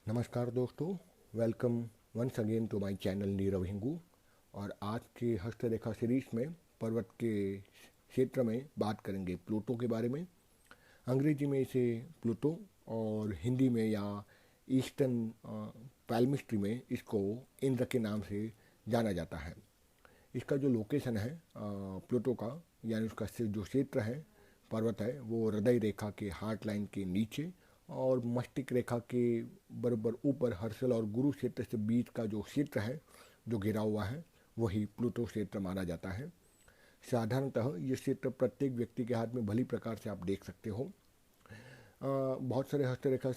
नमस्कार दोस्तों, welcome once again to my channel Nirav Hingu. और आज के हस्तरेखा सीरीज में पर्वत के क्षेत्र में बात करेंगे प्लूटो के बारे में। अंग्रेजी में इसे प्लूटो और हिंदी में या ईस्टर्न पैलमिस्ट्री में इसको इंद्र के नाम से जाना जाता है। इसका जो लोकेशन है प्लूटो का, यानी उसका जो क्षेत्र है पर्वत है, वो हृदय रेखा के हार्ट लाइन के नीचे और मस्तिष्क रेखा के बराबर ऊपर हर्षल और गुरु क्षेत्र से बीच का जो क्षेत्र है जो घिरा हुआ है, वही प्लूटो क्षेत्र माना जाता है। साधारणतः ये क्षेत्र प्रत्येक व्यक्ति के हाथ में भली प्रकार से आप देख सकते हो। बहुत सारे हस्तरेखा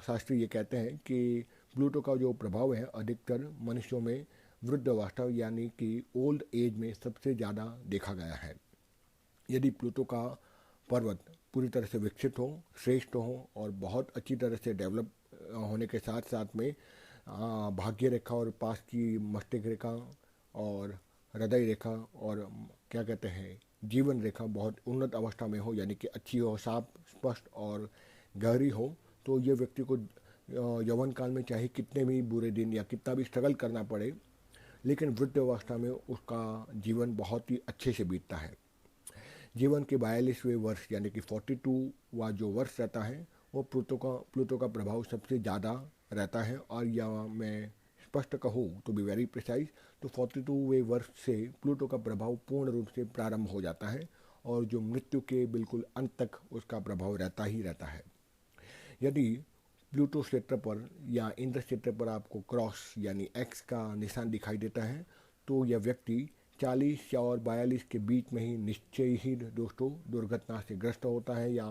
शास्त्री ये कहते हैं कि प्लूटो का जो प्रभाव है अधिकतर मनुष्यों में वृद्ध अवस्था यानी कि ओल्ड एज में सबसे ज़्यादा देखा गया है। यदि प्लूटो का पर्वत पूरी तरह से विकसित हो, श्रेष्ठ हो और बहुत अच्छी तरह से डेवलप होने के साथ साथ में भाग्य रेखा और पास की मस्तिष्क रेखा और हृदय रेखा और क्या कहते हैं जीवन रेखा बहुत उन्नत अवस्था में हो, यानी कि अच्छी हो, साफ स्पष्ट और गहरी हो, तो ये व्यक्ति को यौवन काल में चाहे कितने भी बुरे दिन या कितना भी स्ट्रगल करना पड़े, लेकिन वृद्ध अवस्था में उसका जीवन बहुत ही अच्छे से बीतता है। जीवन के 42वें वर्ष यानी कि 42वां जो वर्ष रहता है वो प्लूटो का प्रभाव सबसे ज़्यादा रहता है। और या मैं स्पष्ट कहूँ तो बी वेरी प्रिसाइज, तो 42वें वर्ष से प्लूटो का प्रभाव पूर्ण रूप से प्रारंभ हो जाता है और जो मृत्यु के बिल्कुल अंत तक उसका प्रभाव रहता ही रहता है। यदि प्लूटो क्षेत्र पर या इंद्र क्षेत्र पर आपको क्रॉस यानी एक्स का निशान दिखाई देता है, तो यह व्यक्ति 40 और 42 के बीच में ही निश्चय ही दोस्तों दुर्घटना से ग्रस्त होता है, या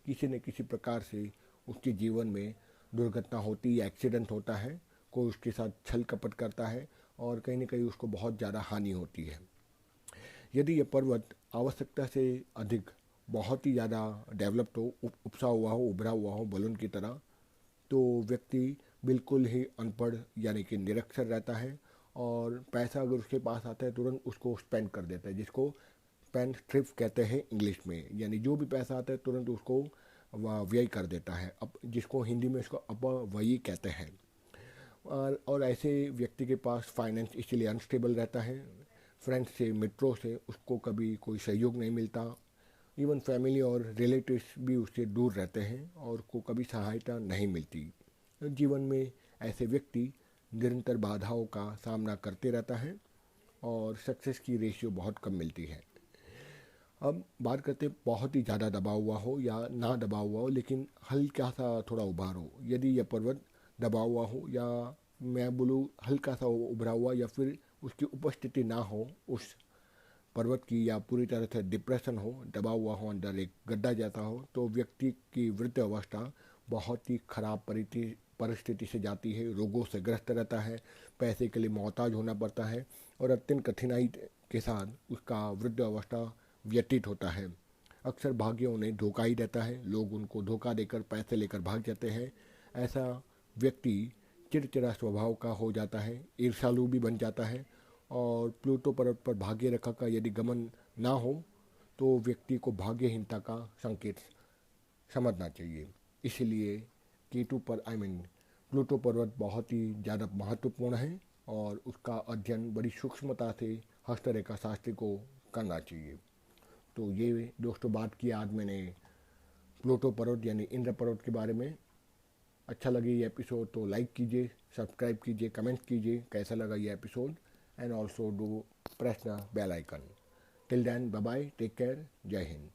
किसी न किसी प्रकार से उसके जीवन में दुर्घटना होती या एक्सीडेंट होता है, कोई उसके साथ छल कपट करता है और कहीं न कहीं उसको बहुत ज़्यादा हानि होती है। यदि यह पर्वत आवश्यकता से अधिक बहुत ही ज़्यादा डेवलप्ड हो, उपसा हुआ हो, उभरा हुआ हो बलून की तरह, तो व्यक्ति बिल्कुल ही अनपढ़ यानी कि निरक्षर रहता है और पैसा अगर उसके पास आता है तुरंत उसको स्पेंड कर देता है, जिसको स्पेंड थ्रिफ्ट कहते हैं इंग्लिश में, यानी जो भी पैसा आता है तुरंत उसको व्यय कर देता है, अब जिसको हिंदी में उसको अपव्ययी कहते हैं। और ऐसे व्यक्ति के पास फाइनेंस इसलिए अनस्टेबल रहता है, फ्रेंड्स से मित्रों से उसको कभी कोई सहयोग नहीं मिलता, इवन फैमिली और रिलेटिव्स भी उससे दूर रहते हैं और उसको कभी सहायता नहीं मिलती। जीवन में ऐसे व्यक्ति निरंतर बाधाओं का सामना करते रहता है और सक्सेस की रेशियो बहुत कम मिलती है। अब बात करते हैं बहुत ही ज़्यादा दबा हुआ हो या ना दबा हुआ हो लेकिन हल्का सा थोड़ा उभार हो। यदि यह पर्वत दबा हुआ हो या मैं बोलूँ हल्का सा उभरा हुआ या फिर उसकी उपस्थिति ना हो उस पर्वत की, या पूरी तरह से डिप्रेशन हो, दबा हुआ हो, अंदर एक गड्ढा जाता हो, तो व्यक्ति की वृद्ध अवस्था बहुत ही खराब परिस्थिति से जाती है, रोगों से ग्रस्त रहता है, पैसे के लिए मोहताज होना पड़ता है और अत्यंत कठिनाई के साथ उसका वृद्ध अवस्था व्यतीत होता है। अक्सर भाग्य उन्हें धोखा ही देता है, लोग उनको धोखा देकर पैसे लेकर भाग जाते हैं। ऐसा व्यक्ति चिड़चिड़ा स्वभाव का हो जाता है, ईर्ष्यालु भी बन जाता है और प्लूटो पर्वत पर भाग्य रेखा का यदि गमन ना हो तो व्यक्ति को भाग्यहीनता का संकेत समझना चाहिए। इसलिए केतु पर प्लूटो पर्वत बहुत ही ज़्यादा महत्वपूर्ण है और उसका अध्ययन बड़ी सूक्ष्मता से हस्तरेखा शास्त्री को करना चाहिए। तो ये दोस्तों बात की आज मैंने प्लूटो पर्वत यानी इंद्र पर्वत के बारे में। अच्छा लगे ये एपिसोड तो लाइक कीजिए, सब्सक्राइब कीजिए, कमेंट कीजिए कैसा लगा ये episode, and also do press the bell icon. Till then bye bye, take care, जय हिंद।